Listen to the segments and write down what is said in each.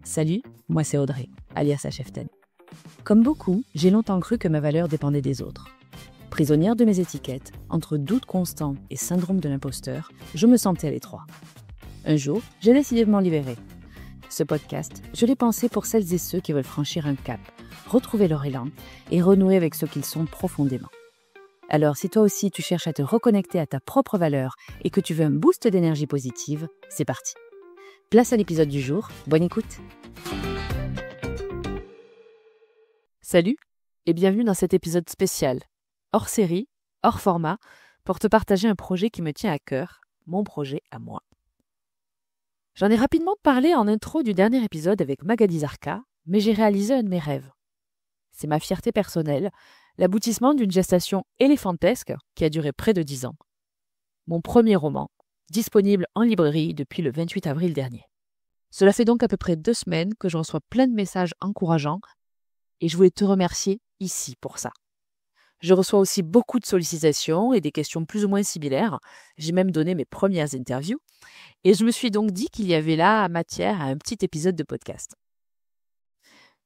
Salut, moi c'est Audrey, alias HFTN. Comme beaucoup, j'ai longtemps cru que ma valeur dépendait des autres. Prisonnière de mes étiquettes, entre doute constant et syndrome de l'imposteur, je me sentais à l'étroit. Un jour, j'ai décidé de m'en libérer. Ce podcast, je l'ai pensé pour celles et ceux qui veulent franchir un cap, retrouver leur élan et renouer avec ce qu'ils sont profondément. Alors, si toi aussi tu cherches à te reconnecter à ta propre valeur et que tu veux un boost d'énergie positive, c'est parti. Place à l'épisode du jour, bonne écoute. Salut et bienvenue dans cet épisode spécial, hors série, hors format, pour te partager un projet qui me tient à cœur, mon projet à moi. J'en ai rapidement parlé en intro du dernier épisode avec Magali Zarka, mais j'ai réalisé un de mes rêves. C'est ma fierté personnelle, l'aboutissement d'une gestation éléphantesque qui a duré près de 10 ans. Mon premier roman, disponible en librairie depuis le 28 avril dernier. Cela fait donc à peu près 2 semaines que je reçois plein de messages encourageants et je voulais te remercier ici pour ça. Je reçois aussi beaucoup de sollicitations et des questions plus ou moins similaires. J'ai même donné mes premières interviews et je me suis donc dit qu'il y avait là matière à un petit épisode de podcast.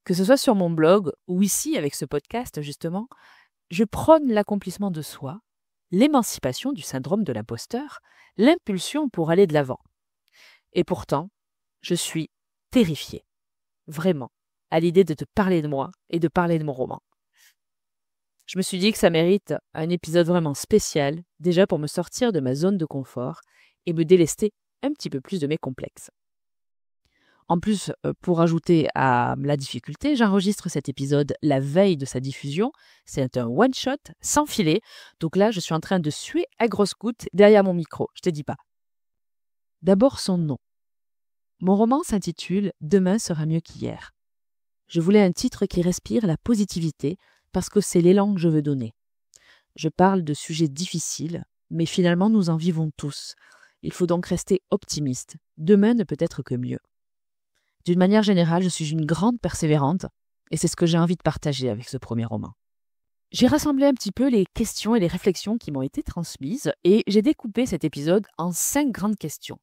Que ce soit sur mon blog ou ici avec ce podcast justement, je prône l'accomplissement de soi, l'émancipation du syndrome de l'imposteur, l'impulsion pour aller de l'avant. Et pourtant, je suis terrifiée, vraiment, à l'idée de te parler de moi et de parler de mon roman. Je me suis dit que ça mérite un épisode vraiment spécial, déjà pour me sortir de ma zone de confort et me délester un petit peu plus de mes complexes. En plus, pour ajouter à la difficulté, j'enregistre cet épisode la veille de sa diffusion. C'est un one-shot, sans filet. Donc là, je suis en train de suer à grosses gouttes derrière mon micro. Je te dis pas. D'abord, son nom. Mon roman s'intitule « Demain sera mieux qu'hier ». Je voulais un titre qui respire la positivité parce que c'est l'élan que je veux donner. Je parle de sujets difficiles, mais finalement nous en vivons tous. Il faut donc rester optimiste. Demain ne peut être que mieux. D'une manière générale, je suis une grande persévérante et c'est ce que j'ai envie de partager avec ce premier roman. J'ai rassemblé un petit peu les questions et les réflexions qui m'ont été transmises et j'ai découpé cet épisode en 5 grandes questions.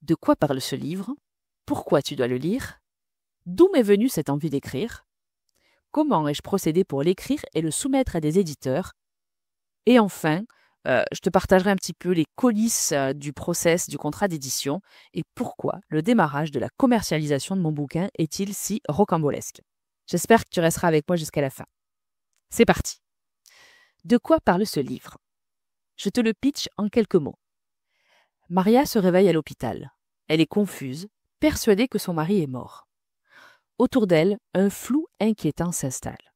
De quoi parle ce livre ? Pourquoi tu dois le lire ? D'où m'est venue cette envie d'écrire ? Comment ai-je procédé pour l'écrire et le soumettre à des éditeurs ? Et enfin, je te partagerai un petit peu les coulisses du process du contrat d'édition et pourquoi le démarrage de la commercialisation de mon bouquin est-il si rocambolesque. J'espère que tu resteras avec moi jusqu'à la fin. C'est parti. De quoi parle ce livre ? Je te le pitch en quelques mots. Maria se réveille à l'hôpital. Elle est confuse, persuadée que son mari est mort. Autour d'elle, un flou inquiétant s'installe.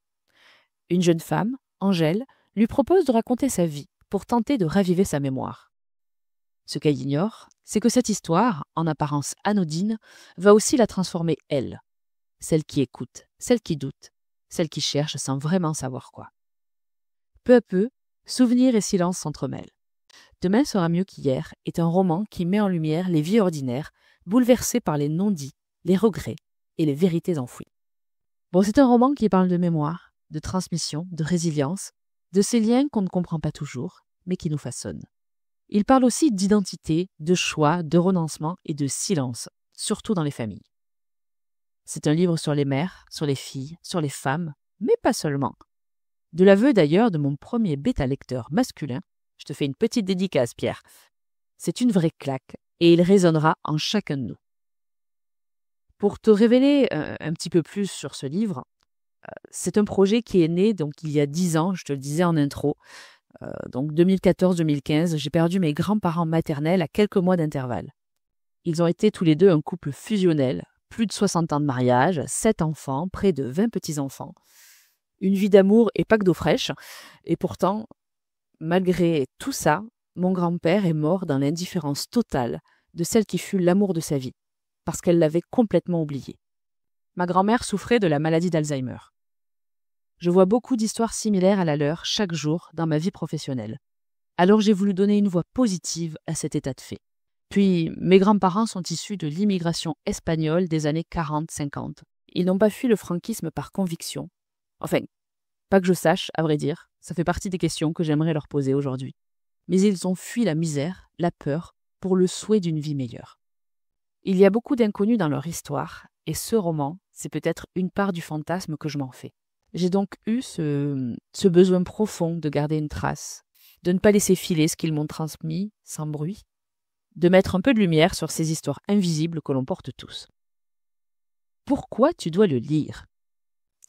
Une jeune femme, Angèle, lui propose de raconter sa vie pour tenter de raviver sa mémoire. Ce qu'elle ignore, c'est que cette histoire, en apparence anodine, va aussi la transformer elle. Celle qui écoute, celle qui doute, celle qui cherche sans vraiment savoir quoi. Peu à peu, souvenirs et silence s'entremêlent. Demain sera mieux qu'hier est un roman qui met en lumière les vies ordinaires, bouleversées par les non-dits, les regrets et les vérités enfouies. Bon, c'est un roman qui parle de mémoire, de transmission, de résilience, de ces liens qu'on ne comprend pas toujours, mais qui nous façonnent. Il parle aussi d'identité, de choix, de renoncement et de silence, surtout dans les familles. C'est un livre sur les mères, sur les filles, sur les femmes, mais pas seulement. De l'aveu d'ailleurs de mon premier bêta-lecteur masculin, je te fais une petite dédicace, Pierre. C'est une vraie claque et il résonnera en chacun de nous. Pour te révéler un petit peu plus sur ce livre, c'est un projet qui est né donc il y a 10 ans, je te le disais en intro. Donc 2014-2015, j'ai perdu mes grands-parents maternels à quelques mois d'intervalle. Ils ont été tous les deux un couple fusionnel, plus de 60 ans de mariage, 7 enfants, près de 20 petits-enfants. Une vie d'amour et pas que d'eau fraîche. Et pourtant, malgré tout ça, mon grand-père est mort dans l'indifférence totale de celle qui fut l'amour de sa vie, parce qu'elle l'avait complètement oublié. Ma grand-mère souffrait de la maladie d'Alzheimer. Je vois beaucoup d'histoires similaires à la leur chaque jour dans ma vie professionnelle. Alors j'ai voulu donner une voix positive à cet état de fait. Puis, mes grands-parents sont issus de l'immigration espagnole des années 40-50. Ils n'ont pas fui le franquisme par conviction. Enfin, pas que je sache, à vrai dire. Ça fait partie des questions que j'aimerais leur poser aujourd'hui. Mais ils ont fui la misère, la peur, pour le souhait d'une vie meilleure. Il y a beaucoup d'inconnus dans leur histoire, et ce roman, c'est peut-être une part du fantasme que je m'en fais. J'ai donc eu ce besoin profond de garder une trace, de ne pas laisser filer ce qu'ils m'ont transmis sans bruit, de mettre un peu de lumière sur ces histoires invisibles que l'on porte tous. Pourquoi tu dois le lire ?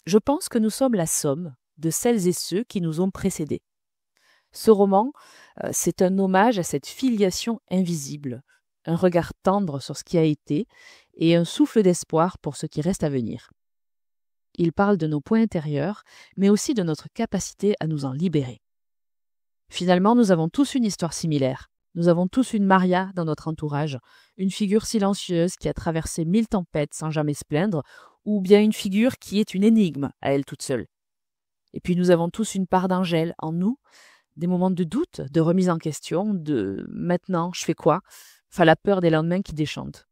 Je pense que nous sommes la somme de celles et ceux qui nous ont précédés. Ce roman, c'est un hommage à cette filiation invisible, un regard tendre sur ce qui a été et un souffle d'espoir pour ce qui reste à venir. Il parle de nos points intérieurs, mais aussi de notre capacité à nous en libérer. Finalement, nous avons tous une histoire similaire. Nous avons tous une Maria dans notre entourage, une figure silencieuse qui a traversé 1000 tempêtes sans jamais se plaindre, ou bien une figure qui est une énigme à elle toute seule. Et puis nous avons tous une part d'Angèle en nous, des moments de doute, de remise en question, de « maintenant, je fais quoi ?» Enfin, la peur des lendemains qui déchantent.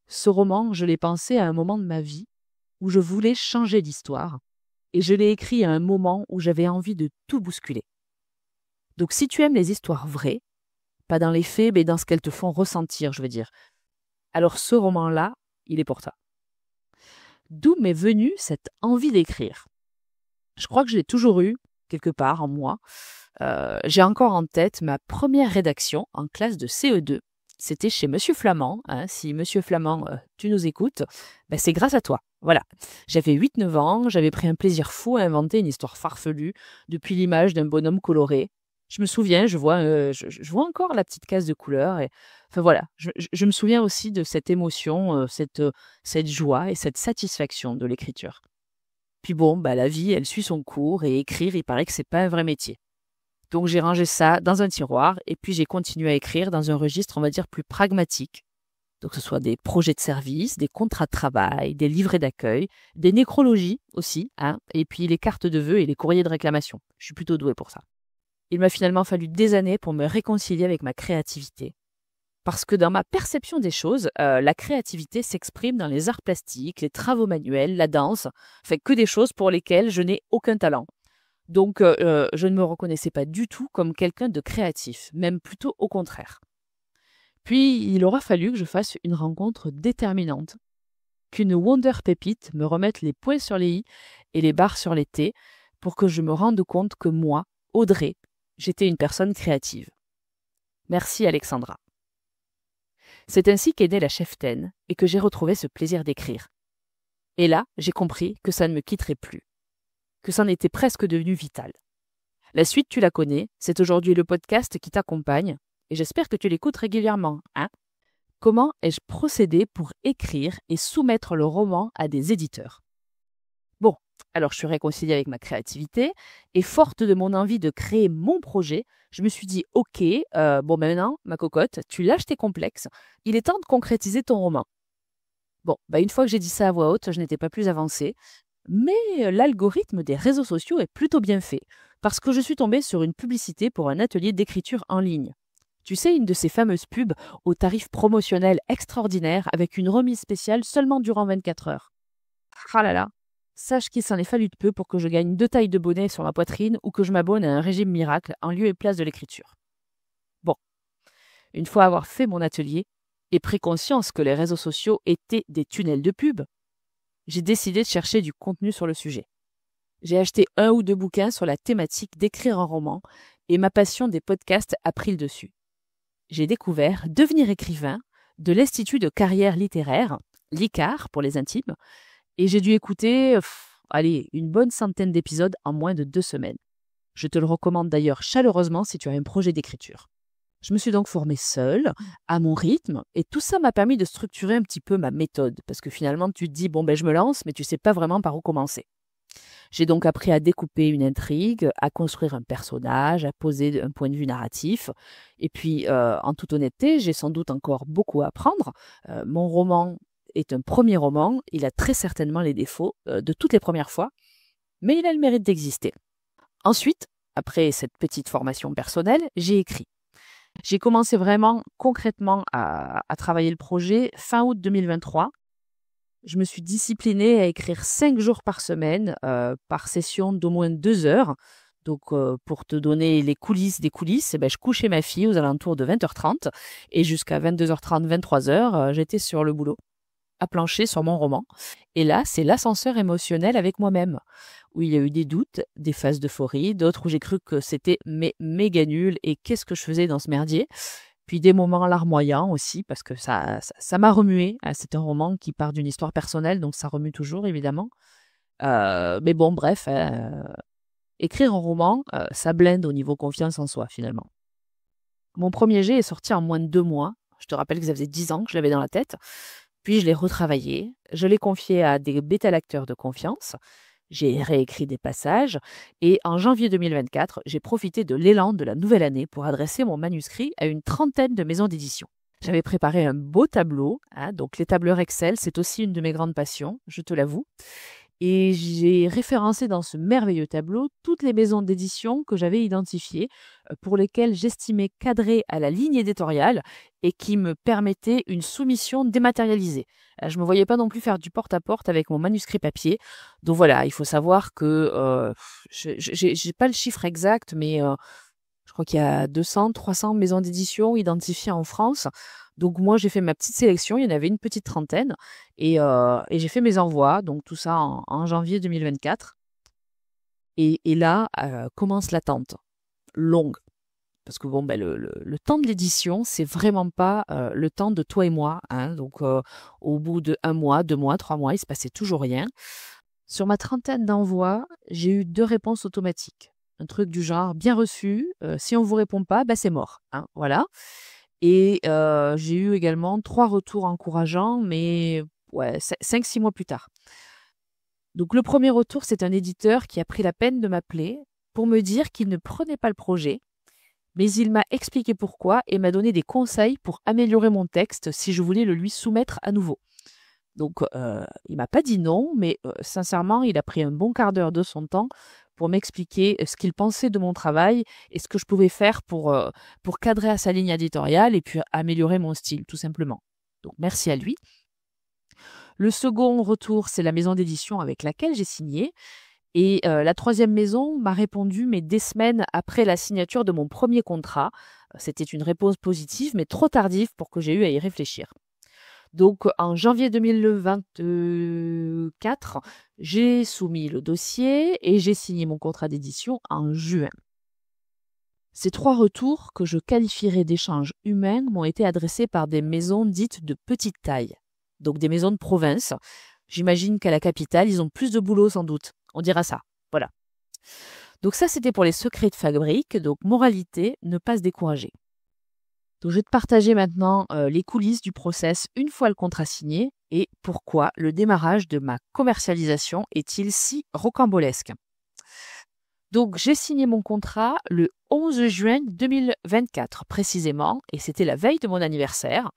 Ce roman, je l'ai pensé à un moment de ma vie où je voulais changer d'histoire, et je l'ai écrit à un moment où j'avais envie de tout bousculer. Donc si tu aimes les histoires vraies, pas dans les faits, mais dans ce qu'elles te font ressentir, je veux dire, alors ce roman-là, il est pour toi. D'où m'est venue cette envie d'écrire ? Je crois que je l'ai toujours eu, quelque part en moi. J'ai encore en tête ma première rédaction en classe de CE2. C'était chez Monsieur Flamand. Si Monsieur Flamand, tu nous écoutes, c'est grâce à toi. Voilà. J'avais 8-9 ans, j'avais pris un plaisir fou à inventer une histoire farfelue depuis l'image d'un bonhomme coloré. Je me souviens, je vois encore la petite case de couleur. Enfin voilà, je me souviens aussi de cette émotion, cette joie et cette satisfaction de l'écriture. Puis bon, la vie, elle suit son cours et écrire, il paraît que c'est pas un vrai métier. Donc j'ai rangé ça dans un tiroir et puis j'ai continué à écrire dans un registre, on va dire, plus pragmatique. Donc que ce soit des projets de service, des contrats de travail, des livrets d'accueil, des nécrologies aussi, et puis les cartes de vœux et les courriers de réclamation. Je suis plutôt douée pour ça. Il m'a finalement fallu des années pour me réconcilier avec ma créativité. Parce que dans ma perception des choses, la créativité s'exprime dans les arts plastiques, les travaux manuels, la danse, que des choses pour lesquelles je n'ai aucun talent. Donc, je ne me reconnaissais pas du tout comme quelqu'un de créatif, même plutôt au contraire. Puis, il aura fallu que je fasse une rencontre déterminante, qu'une wonder pépite me remette les points sur les i et les barres sur les t, pour que je me rende compte que moi, Audrey, j'étais une personne créative. Merci Alexandra. C'est ainsi qu'est née la cheftaine et que j'ai retrouvé ce plaisir d'écrire. Et là, j'ai compris que ça ne me quitterait plus, que ça en était presque devenu vital. La suite, tu la connais, c'est aujourd'hui le podcast qui t'accompagne, et j'espère que tu l'écoutes régulièrement. Comment ai-je procédé pour écrire et soumettre le roman à des éditeurs ? Bon, alors je suis réconciliée avec ma créativité, et forte de mon envie de créer mon projet, je me suis dit, ok, maintenant, ma cocotte, tu lâches tes complexes, il est temps de concrétiser ton roman. Bon, une fois que j'ai dit ça à voix haute, je n'étais pas plus avancée, mais l'algorithme des réseaux sociaux est plutôt bien fait, parce que je suis tombée sur une publicité pour un atelier d'écriture en ligne. Tu sais, une de ces fameuses pubs au tarif promotionnel extraordinaire avec une remise spéciale seulement durant 24 heures. Ah là là, sache qu'il s'en est fallu de peu pour que je gagne 2 tailles de bonnet sur ma poitrine ou que je m'abonne à un régime miracle en lieu et place de l'écriture. Bon, une fois avoir fait mon atelier et pris conscience que les réseaux sociaux étaient des tunnels de pub, j'ai décidé de chercher du contenu sur le sujet. J'ai acheté 1 ou 2 bouquins sur la thématique d'écrire un roman et ma passion des podcasts a pris le dessus. J'ai découvert Devenir écrivain de l'Institut de carrière littéraire, l'ICAR pour les intimes, et j'ai dû écouter, une bonne centaine d'épisodes en moins de 2 semaines. Je te le recommande d'ailleurs chaleureusement si tu as un projet d'écriture. Je me suis donc formée seule, à mon rythme, et tout ça m'a permis de structurer un petit peu ma méthode, parce que finalement tu te dis, je me lance, mais tu sais pas vraiment par où commencer. J'ai donc appris à découper une intrigue, à construire un personnage, à poser un point de vue narratif. Et puis, en toute honnêteté, j'ai sans doute encore beaucoup à apprendre. Mon roman est un premier roman. Il a très certainement les défauts de toutes les premières fois, mais il a le mérite d'exister. Ensuite, après cette petite formation personnelle, j'ai écrit. J'ai commencé vraiment concrètement à travailler le projet fin août 2023. Je me suis disciplinée à écrire 5 jours par semaine, par session d'au moins 2 heures. Donc, pour te donner les coulisses des coulisses, je couchais ma fille aux alentours de 20h30 et jusqu'à 22h30, 23h, j'étais sur le boulot, à plancher sur mon roman. Et là, c'est l'ascenseur émotionnel avec moi-même, où il y a eu des doutes, des phases d'euphorie, d'autres où j'ai cru que c'était méga nul et qu'est-ce que je faisais dans ce merdier. Puis des moments larmoyants aussi, parce que ça m'a remué. C'est un roman qui part d'une histoire personnelle, donc ça remue toujours, évidemment. Mais bon, bref, écrire un roman, ça blinde au niveau confiance en soi, finalement. Mon premier jet est sorti en moins de 2 mois. Je te rappelle que ça faisait 10 ans que je l'avais dans la tête. Puis je l'ai retravaillé, je l'ai confié à des bêta-lecteurs de confiance, j'ai réécrit des passages, et en janvier 2024, j'ai profité de l'élan de la nouvelle année pour adresser mon manuscrit à une trentaine de maisons d'édition. J'avais préparé un beau tableau, donc les tableurs Excel, c'est aussi une de mes grandes passions, je te l'avoue. Et j'ai référencé dans ce merveilleux tableau toutes les maisons d'édition que j'avais identifiées, pour lesquelles j'estimais cadrer à la ligne éditoriale et qui me permettaient une soumission dématérialisée. Je ne me voyais pas non plus faire du porte-à-porte avec mon manuscrit papier. Donc voilà, il faut savoir que j'ai pas le chiffre exact, mais je crois qu'il y a 200, 300 maisons d'édition identifiées en France. Donc moi, j'ai fait ma petite sélection, il y en avait une petite trentaine, et j'ai fait mes envois, donc tout ça en janvier 2024. Et là, commence l'attente, longue. Parce que bon, le temps de l'édition, c'est vraiment pas le temps de toi et moi. Donc au bout de 1 mois, 2 mois, 3 mois, il se passait toujours rien. Sur ma trentaine d'envois, j'ai eu 2 réponses automatiques. Un truc du genre, bien reçu, si on vous répond pas, c'est mort. Voilà. Et j'ai eu également 3 retours encourageants, mais 5-6 mois plus tard. Donc le premier retour, c'est un éditeur qui a pris la peine de m'appeler pour me dire qu'il ne prenait pas le projet, mais il m'a expliqué pourquoi et m'a donné des conseils pour améliorer mon texte si je voulais le lui soumettre à nouveau. Donc il m'a pas dit non, mais sincèrement, il a pris un bon quart d'heure de son temps pour m'expliquer ce qu'il pensait de mon travail et ce que je pouvais faire pour cadrer à sa ligne éditoriale et puis améliorer mon style, tout simplement. Donc merci à lui. Le second retour, c'est la maison d'édition avec laquelle j'ai signé. Et la troisième maison m'a répondu, mais des semaines après la signature de mon premier contrat. C'était une réponse positive, mais trop tardive pour que j'aie eu à y réfléchir. Donc, en janvier 2024, j'ai soumis le dossier et j'ai signé mon contrat d'édition en juin. Ces 3 retours, que je qualifierais d'échanges humains, m'ont été adressés par des maisons dites de petite taille, donc des maisons de province. J'imagine qu'à la capitale, ils ont plus de boulot sans doute. On dira ça. Voilà. Donc ça, c'était pour les secrets de fabrique. Donc, moralité, ne pas se décourager. Donc, je vais te partager maintenant les coulisses du process une fois le contrat signé et pourquoi le démarrage de ma commercialisation est-il si rocambolesque. Donc, j'ai signé mon contrat le 11 juin 2024 précisément et c'était la veille de mon anniversaire.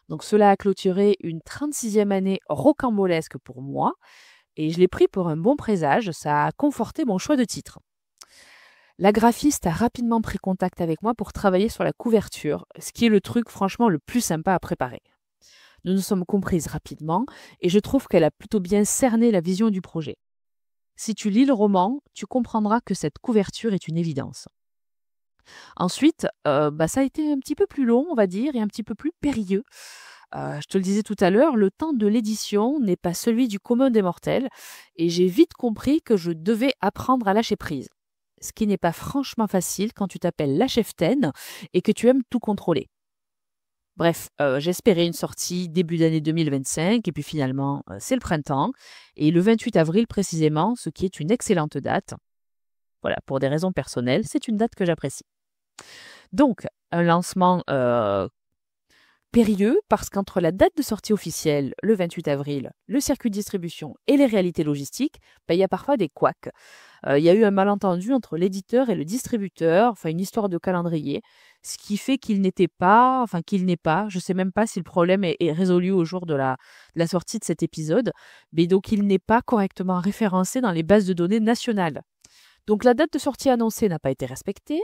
Donc, cela a clôturé une 36e année rocambolesque pour moi et je l'ai pris pour un bon présage, ça a conforté mon choix de titre. La graphiste a rapidement pris contact avec moi pour travailler sur la couverture, ce qui est le truc franchement le plus sympa à préparer. Nous nous sommes comprises rapidement et je trouve qu'elle a plutôt bien cerné la vision du projet. Si tu lis le roman, tu comprendras que cette couverture est une évidence. Ensuite, ça a été un petit peu plus long, on va dire, et un petit peu plus périlleux. Je te le disais tout à l'heure, le temps de l'édition n'est pas celui du commun des mortels et j'ai vite compris que je devais apprendre à lâcher prise. Ce qui n'est pas franchement facile quand tu t'appelles la cheftaine et que tu aimes tout contrôler. Bref, j'espérais une sortie début d'année 2025 et puis finalement, c'est le printemps et le 28 avril précisément, ce qui est une excellente date. Voilà, pour des raisons personnelles, c'est une date que j'apprécie. Donc, un lancement périlleux parce qu'entre la date de sortie officielle, le 28 avril, le circuit de distribution et les réalités logistiques, il y a parfois des couacs. Il y a eu un malentendu entre l'éditeur et le distributeur, une histoire de calendrier, ce qui fait qu'il n'est pas, je ne sais même pas si le problème est résolu au jour de la sortie de cet épisode, mais donc il n'est pas correctement référencé dans les bases de données nationales. Donc la date de sortie annoncée n'a pas été respectée,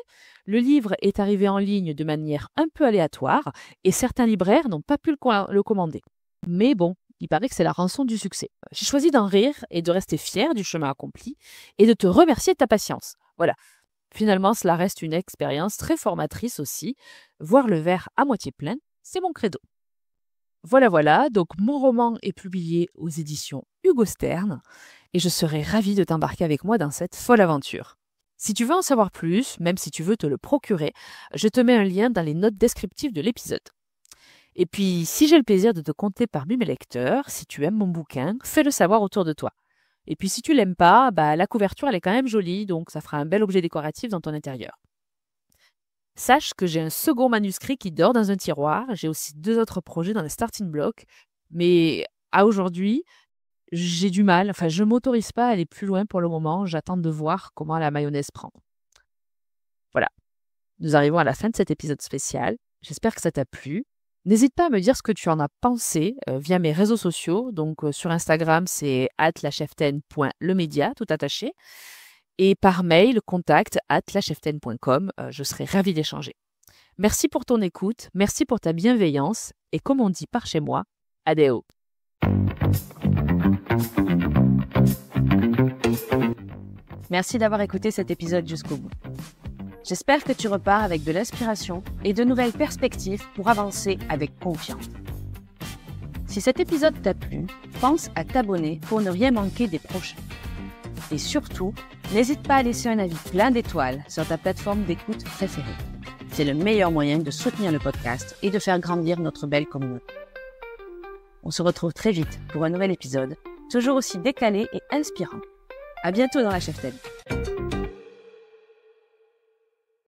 le livre est arrivé en ligne de manière un peu aléatoire et certains libraires n'ont pas pu le commander. Mais bon, il paraît que c'est la rançon du succès. J'ai choisi d'en rire et de rester fière du chemin accompli et de te remercier de ta patience. Voilà. Finalement, cela reste une expérience très formatrice aussi. Voir le verre à moitié plein, c'est mon credo. Voilà, donc mon roman est publié aux éditions Hugo Stern et je serai ravie de t'embarquer avec moi dans cette folle aventure. Si tu veux en savoir plus, même si tu veux te le procurer, je te mets un lien dans les notes descriptives de l'épisode. Et puis, si j'ai le plaisir de te compter parmi mes lecteurs, si tu aimes mon bouquin, fais-le savoir autour de toi. Et puis si tu l'aimes pas, la couverture elle est quand même jolie, donc ça fera un bel objet décoratif dans ton intérieur. Sache que j'ai un second manuscrit qui dort dans un tiroir, j'ai aussi 2 autres projets dans les starting blocks, mais à aujourd'hui, j'ai du mal, je m'autorise pas à aller plus loin pour le moment, j'attends de voir comment la mayonnaise prend. Voilà, nous arrivons à la fin de cet épisode spécial, j'espère que ça t'a plu. N'hésite pas à me dire ce que tu en as pensé via mes réseaux sociaux. Donc sur Instagram, c'est @lacheftaine.lemedia, tout attaché. Et par mail, contact @lacheftaine.com. Je serai ravie d'échanger. Merci pour ton écoute, merci pour ta bienveillance. Et comme on dit par chez moi, adéo. Merci d'avoir écouté cet épisode jusqu'au bout. J'espère que tu repars avec de l'inspiration et de nouvelles perspectives pour avancer avec confiance. Si cet épisode t'a plu, pense à t'abonner pour ne rien manquer des prochains. Et surtout, n'hésite pas à laisser un avis plein d'étoiles sur ta plateforme d'écoute préférée. C'est le meilleur moyen de soutenir le podcast et de faire grandir notre belle communauté. On se retrouve très vite pour un nouvel épisode, toujours aussi décalé et inspirant. À bientôt dans la Cheftaine.